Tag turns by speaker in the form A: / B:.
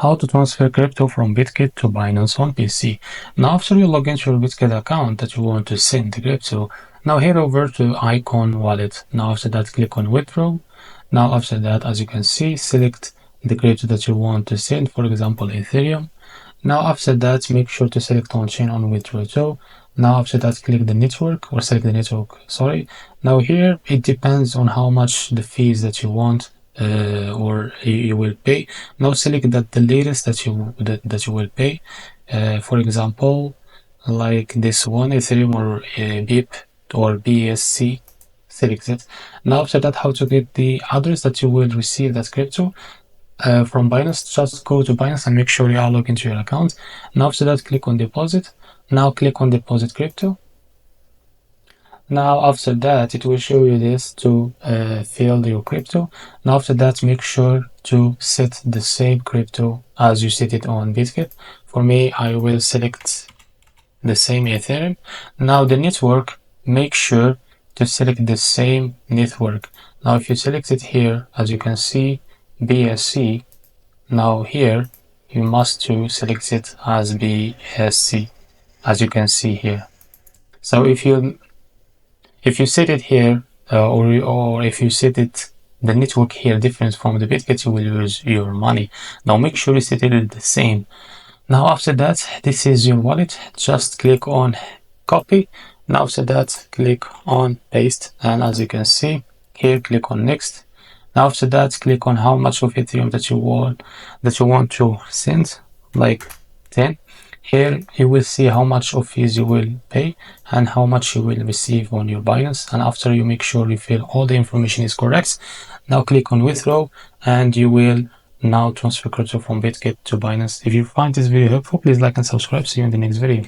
A: how to transfer crypto from bitget to Binance on PC. Now after you log into your bitget account that you want to send the crypto, now head over to icon wallet. Now after that click on withdraw. Now after that, as you can see, select the crypto that you want to send, for example Ethereum. Now after that, make sure to select on chain on withdraw to. Now after that, click the network or select the network, sorry. Now here it depends on how much the fees that you want or you will pay. Now select that the latest that you will pay. For example, like this one, Ethereum or BIP or BSC, select it. Now after that, how to get the address that you will receive that crypto from Binance. Just go to Binance and make sure you are logged into your account. Now after that, click on deposit. Now click on deposit crypto. Now after that, it will show you this to fill your crypto. Now after that, make sure to set the same crypto as you set it on bitget. For me, I will select the same Ethereum. Now the network, make sure to select the same network. Now if you select it here, as you can see, BSC, now here you must to select it as BSC, as you can see here. So if you set it here or if you set it the network here different from the bitget, you will lose your money. Now make sure you set it the same. Now after that, this is your wallet. Just click on copy. Now after that, click on paste, and as you can see here, click on next. Now after that, click on how much of Ethereum that you want to send, like 10. Here you will see how much of fees you will pay and how much you will receive on your Binance. And after you make sure you fill all the information is correct, now click on withdraw and you will now transfer crypto from bitget to Binance. If you find this video helpful, please like and subscribe. See you in the next video.